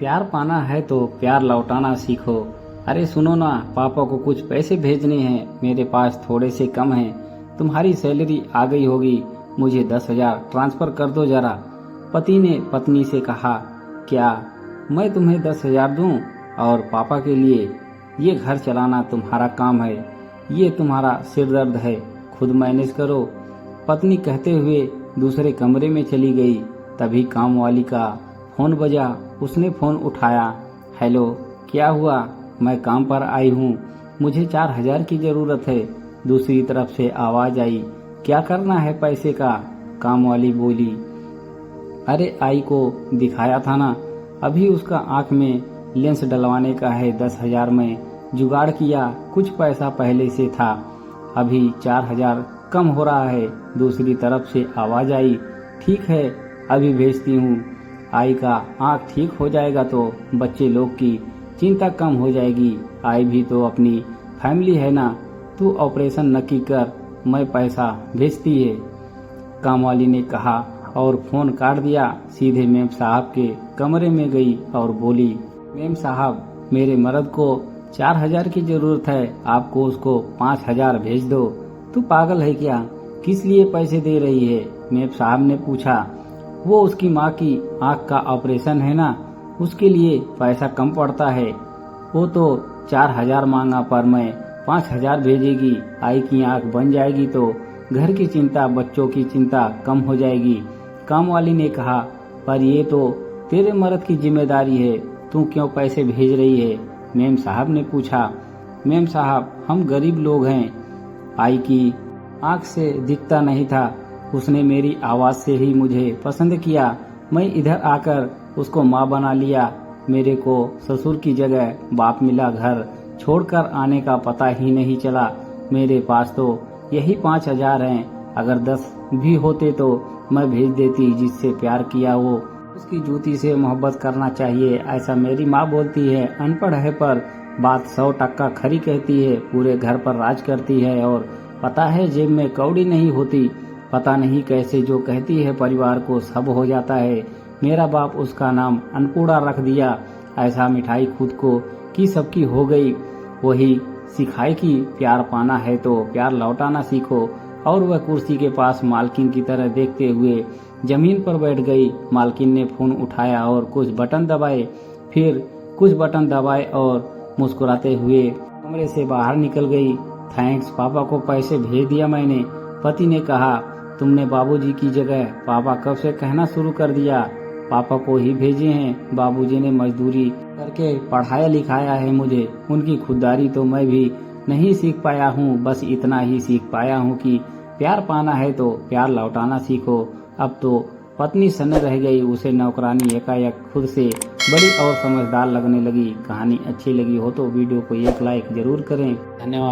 प्यार पाना है तो प्यार लौटाना सीखो। अरे सुनो ना, पापा को कुछ पैसे भेजने हैं, मेरे पास थोड़े से कम हैं। तुम्हारी सैलरी आ गई होगी, मुझे 10,000 ट्रांसफर कर दो जरा। पति ने पत्नी से कहा, क्या मैं तुम्हें 10,000 दूं? और पापा के लिए? ये घर चलाना तुम्हारा काम है, ये तुम्हारा सिरदर्द है, खुद मैनेज करो। पत्नी कहते हुए दूसरे कमरे में चली गई। तभी काम वाली का फोन बजा। उसने फोन उठाया। हेलो, क्या हुआ? मैं काम पर आई हूँ, मुझे 4,000 की जरूरत है। दूसरी तरफ से आवाज आई, क्या करना है पैसे का? काम वाली बोली, अरे आई को दिखाया था ना, अभी उसका आंख में लेंस डलवाने का है 10,000 में जुगाड़ किया, कुछ पैसा पहले से था, अभी 4,000 कम हो रहा है। दूसरी तरफ से आवाज आई, ठीक है अभी भेजती हूँ। आई का आंख ठीक हो जाएगा तो बच्चे लोग की चिंता कम हो जाएगी। आई भी तो अपनी फैमिली है ना, तू ऑपरेशन नक्की कर, मैं पैसा भेजती है। कामवाली ने कहा और फोन काट दिया। सीधे मेम साहब के कमरे में गई और बोली, मेम साहब मेरे मर्द को 4,000 की जरूरत है, आपको उसको 5,000 भेज दो। तू पागल है क्या? किस लिए पैसे दे रही है? मेम साहब ने पूछा। वो उसकी माँ की आंख का ऑपरेशन है ना, उसके लिए पैसा कम पड़ता है। वो तो 4,000 मांगा पर मैं 5,000 भेजेगी। आई की आंख बन जाएगी तो घर की चिंता, बच्चों की चिंता कम हो जाएगी। काम वाली ने कहा, पर ये तो तेरे मर्द की जिम्मेदारी है, तू क्यों पैसे भेज रही है? मेम साहब ने पूछा। मेम साहब हम गरीब लोग हैं। आई की आंख से दिखता नहीं था, उसने मेरी आवाज से ही मुझे पसंद किया। मैं इधर आकर उसको माँ बना लिया। मेरे को ससुर की जगह बाप मिला। घर छोड़कर आने का पता ही नहीं चला। मेरे पास तो यही 5,000 हैं, अगर 10 भी होते तो मैं भेज देती। जिससे प्यार किया वो उसकी जूती से मोहब्बत करना चाहिए, ऐसा मेरी माँ बोलती है। अनपढ़ है पर बात 100% खरी कहती है, पूरे घर पर राज करती है। और पता है जेब में कौड़ी नहीं होती, पता नहीं कैसे जो कहती है परिवार को सब हो जाता है। मेरा बाप उसका नाम अनपूर्णा रख दिया। ऐसा मिठाई खुद को की सबकी हो गई। वही सिखाए कि प्यार पाना है तो प्यार लौटाना सीखो। और वह कुर्सी के पास मालकिन की तरह देखते हुए जमीन पर बैठ गई। मालकिन ने फोन उठाया और कुछ बटन दबाए, फिर कुछ बटन दबाए और मुस्कुराते हुए कमरे से बाहर निकल गई। थैंक्स, पापा को पैसे भेज दिया मैंने। पति ने कहा, तुमने बाबूजी की जगह पापा कब से कहना शुरू कर दिया? पापा को ही भेजे हैं, बाबूजी ने मजदूरी करके पढ़ाया लिखाया है मुझे, उनकी खुददारी तो मैं भी नहीं सीख पाया हूँ। बस इतना ही सीख पाया हूँ कि प्यार पाना है तो प्यार लौटाना सीखो। अब तो पत्नी सन्न रह गई, उसे नौकरानी एकाएक खुद से बड़ी और समझदार लगने लगी। कहानी अच्छी लगी हो तो वीडियो को एक लाइक जरूर करें। धन्यवाद।